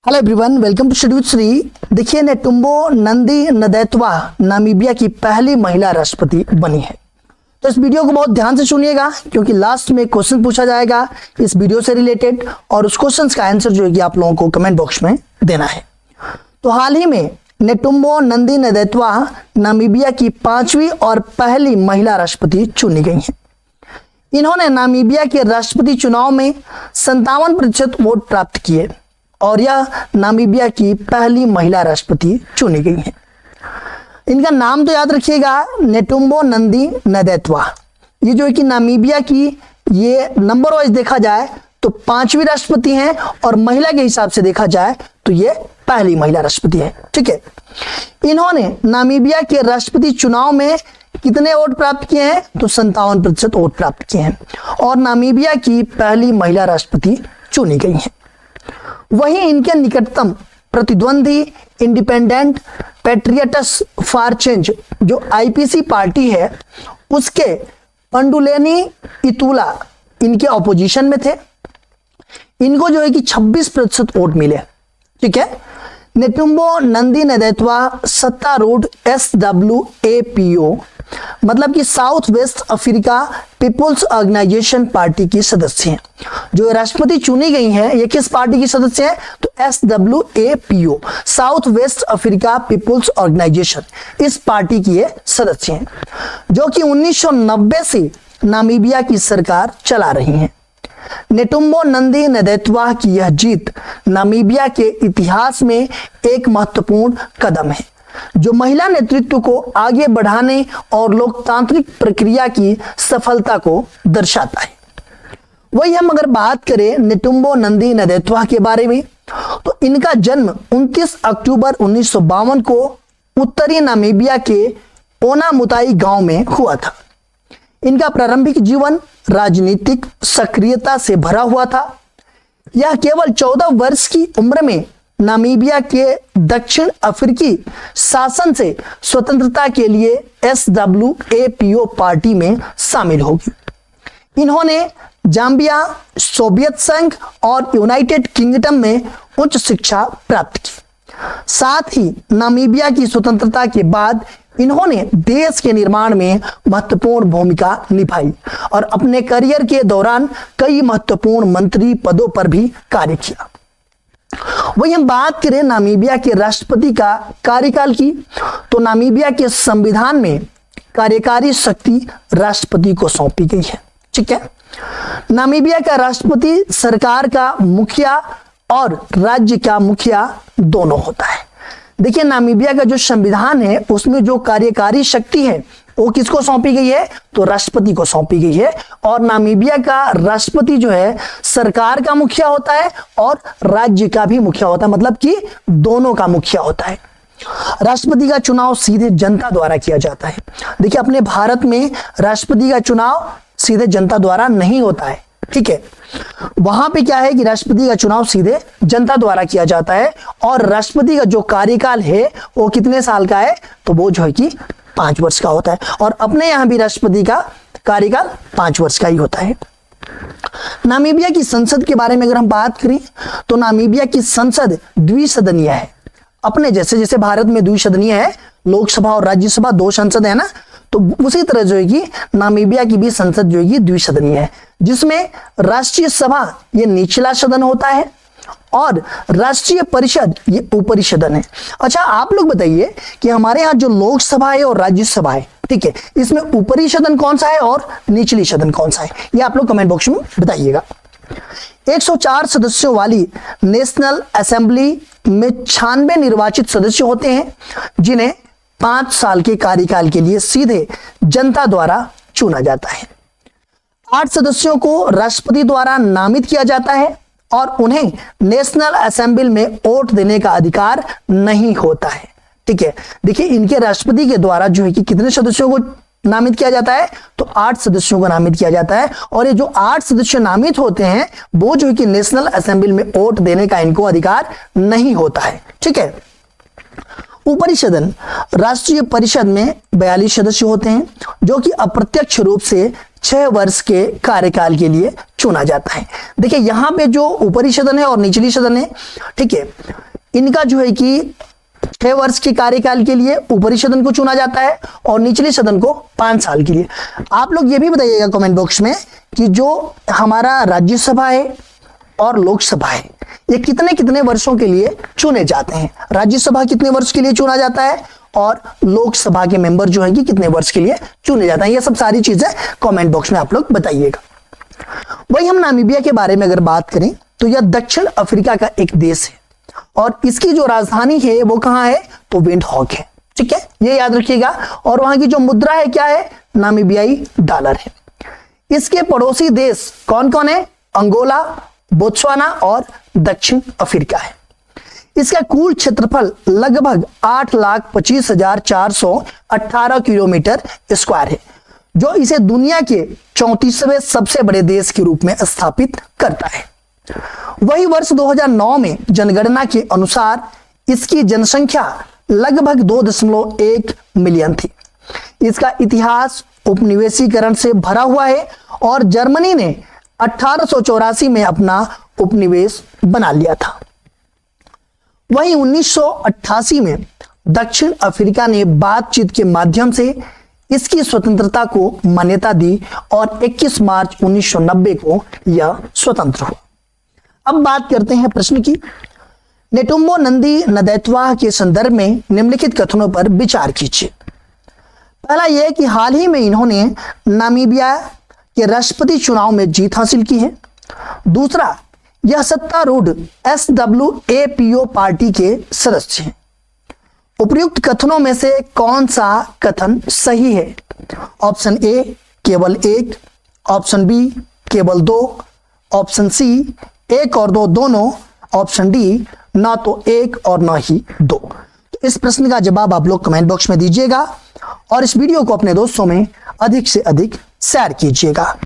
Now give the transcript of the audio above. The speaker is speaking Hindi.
Hello everyone, welcome to study with Shri. देखिए, नेटुम्बो नंदी नदैत्वा नामीबिया की पहली महिला राष्ट्रपति बनी है। तो इस वीडियो को बहुत ध्यान से सुनिएगा क्योंकि लास्ट में क्वेश्चन पूछा जाएगा इस वीडियो से रिलेटेड और उस क्वेश्चन का आंसर जो है कि आप लोगों को कमेंट बॉक्स में देना है। तो हाल ही में नेटुम्बो नंदी नदैत्वा नामीबिया की 5वीं और पहली महिला राष्ट्रपति चुनी गई हैं। इन्होंने नामीबिया के राष्ट्रपति चुनाव में 57% वोट प्राप्त किए और यह नामीबिया की पहली महिला राष्ट्रपति चुनी गई है। इनका नाम तो याद रखिएगा, नेटुम्बो नंदी नदैत्वा। ये जो है कि नामीबिया की ये नंबर वाइज देखा जाए तो 5वीं राष्ट्रपति हैं और महिला के हिसाब से देखा जाए तो ये पहली महिला राष्ट्रपति है। ठीक है, इन्होंने नामीबिया के राष्ट्रपति चुनाव में कितने वोट प्राप्त किए हैं? तो 57% वोट प्राप्त किए हैं और नामीबिया की पहली महिला राष्ट्रपति चुनी गई है। वहीं इनके निकटतम प्रतिद्वंदी इंडिपेंडेंट पैट्रियट्स फॉर चेंज जो आईपीसी पार्टी है उसके पंडुलेनी इतुला इनके ऑपोजिशन में थे। इनको जो है कि 26% वोट मिले। ठीक है, नेटुम्बो नंदी नदैत्वा सत्तारूढ़ SWAPO मतलब कि South West Africa People's Organisation party की सदस्य हैं। जो राष्ट्रपति चुनी गई हैं ये किस पार्टी की सदस्य हैं? तो SWAPO South West Africa People's Organisation, इस पार्टी की ये सदस्य हैं जो कि 1990 से नामीबिया की सरकार चला रही हैं। नेटुम्बो नंदी नदैत्वा की यह जीत नामीबिया के इतिहास में एक महत्वपूर्ण कदम है जो महिला नेतृत्व को आगे बढ़ाने और लोकतांत्रिक प्रक्रिया की सफलता को दर्शाता है। वही हम अगर बात करें नेटुम्बो नंदी नदैत्वा के बारे में तो इनका जन्म 29 अक्टूबर 1952 को उत्तरी नामीबिया के ओनामुताई गांव में हुआ था। इनका प्रारंभिक जीवन राजनीतिक सक्रियता से भरा हुआ था। यह केवल 14 वर्ष की उम्र में नामीबिया के दक्षिण अफ्रीकी शासन से स्वतंत्रता के लिए SWAPO पार्टी में शामिल होगी। इन्होंने जाम्बिया, सोवियत संघ और यूनाइटेड किंगडम में उच्च शिक्षा प्राप्त की। साथ ही नामीबिया की स्वतंत्रता के बाद इन्होंने देश के निर्माण में महत्वपूर्ण भूमिका निभाई और अपने करियर के दौरान कई महत्वपूर्ण मंत्री पदों पर भी कार्य किया। वही हम बात करें नामीबिया के राष्ट्रपति का कार्यकाल की तो नामीबिया के संविधान में कार्यकारी शक्ति राष्ट्रपति को सौंपी गई है। ठीक है, नामीबिया का राष्ट्रपति सरकार का मुखिया और राज्य का मुखिया दोनों होता है। देखिए, नामीबिया का जो संविधान है उसमें जो कार्यकारी शक्ति है वो किसको सौंपी गई है? तो राष्ट्रपति को सौंपी गई है और नामीबिया का राष्ट्रपति जो है सरकार का मुखिया होता है और राज्य का भी मुखिया होता है, मतलब कि दोनों का मुखिया होता है। राष्ट्रपति का चुनाव सीधे जनता द्वारा किया जाता है। देखिए, अपने भारत में राष्ट्रपति का चुनाव सीधे जनता द्वारा नहीं होता है। ठीक है, वहां पे क्या है कि राष्ट्रपति का चुनाव सीधे जनता द्वारा किया जाता है और राष्ट्रपति का जो कार्यकाल है वो कितने साल का है? तो वो जो है कि 5 वर्ष का होता है और अपने यहां भी राष्ट्रपति का कार्यकाल 5 वर्ष का ही होता है। नामीबिया की संसद के बारे में अगर हम बात करें तो नामीबिया की संसद द्विसदनीय है। अपने जैसे भारत में द्विसदनीय है, लोकसभा और राज्यसभा 2 संसद है ना, तो उसी तरह जो है कि नामीबिया की भी संसद जो है कि द्विसदनीय है जिसमें राष्ट्रीय सभा ये निचला सदन होता है और राष्ट्रीय परिषद ये ऊपरी सदन है। अच्छा, आप लोग बताइए कि हमारे यहाँ जो लोकसभा है और राज्यसभा है, ठीक है, इसमें ऊपरी सदन कौन सा है और निचली सदन कौन सा है? ये आप लोग कमेंट बॉक्स में बताइएगा। 104 सदस्यों वाली नेशनल असेंबली में 96 निर्वाचित सदस्य होते हैं जिन्हें 5 साल के कार्यकाल के लिए सीधे जनता द्वारा चुना जाता है। 8 सदस्यों को राष्ट्रपति द्वारा नामित किया जाता है और उन्हें नेशनल असेंबली में वोट देने का अधिकार नहीं होता है। ठीक है, देखिए, इनके राष्ट्रपति के द्वारा जो है कि कितने सदस्यों को नामित किया जाता है? तो 8 सदस्यों को नामित किया जाता है और ये जो 8 सदस्य नामित होते हैं वो जो है कि नेशनल असेंबली में वोट देने का इनको अधिकार नहीं होता है। ठीक है, ऊपरी सदन राष्ट्रीय परिषद में 42 सदस्य होते हैं जो कि अप्रत्यक्ष रूप से 6 वर्ष के कार्यकाल के लिए चुना जाता है। देखिए यहाँ पे जो ऊपरी सदन है और निचली सदन है, ठीक है, इनका जो है कि 6 वर्ष के कार्यकाल के लिए ऊपरी सदन को चुना जाता है और निचले सदन को 5 साल के लिए। आप लोग ये भी बताइएगा कमेंट बॉक्स में कि जो हमारा राज्यसभा है और लोकसभा है ये कितने कितने वर्षों के लिए चुने जाते हैं। राज्यसभा कितने वर्ष के लिए चुना जाता है और लोकसभा के मेंबर जो है कि कितने वर्ष के लिए चुने जाते हैं। ये सब सारी चीजें कमेंट बॉक्स में आप लोग बताइएगा। वही हम नामीबिया के बारे में अगर बात करें तो यह दक्षिण अफ्रीका का एक देश है और इसकी जो राजधानी है वो कहाँ है, तो विंडहॉक है। ठीक है, ये याद रखिएगा। और वहां की जो मुद्रा है क्या है, नामीबियाई डॉलर है। इसके पड़ोसी देश कौन कौन है, अंगोला, बोत्सवाना और दक्षिण अफ्रीका है। इसका कुल क्षेत्रफल लगभग 8,25,418 किलोमीटर स्क्वायर है जो इसे दुनिया के 34वें सबसे बड़े देश के रूप में स्थापित करता है। वही वर्ष 2009 में जनगणना के अनुसार इसकी जनसंख्या लगभग 2.1 मिलियन थी। इसका इतिहास उपनिवेशीकरण से भरा हुआ है और जर्मनी ने 1884 में अपना उपनिवेश बना लिया था। वहीं 1988 में दक्षिण अफ्रीका ने बातचीत के माध्यम से इसकी स्वतंत्रता को मान्यता दी और 21 मार्च 1990 को यह स्वतंत्र हुआ। अब बात करते हैं प्रश्न की। नेटुम्बो नंदी नदैत्वा के संदर्भ में निम्नलिखित कथनों पर विचार कीजिए। पहला यह कि हाल ही में इन्होंने नामीबिया के राष्ट्रपति चुनाव में जीत हासिल की है। दूसरा, यह सत्तारूढ़ SWAPO पार्टी के सदस्य हैं। उपयुक्त कथनों में से कौन सा कथन सही है? ऑप्शन ए केवल 1, ऑप्शन बी केवल 2, ऑप्शन सी 1 और 2 दोनों, ऑप्शन डी ना तो 1 और ना ही 2। तो इस प्रश्न का जवाब आप लोग कमेंट बॉक्स में दीजिएगा और इस वीडियो को अपने दोस्तों में अधिक से अधिक शेयर कीजिएगा।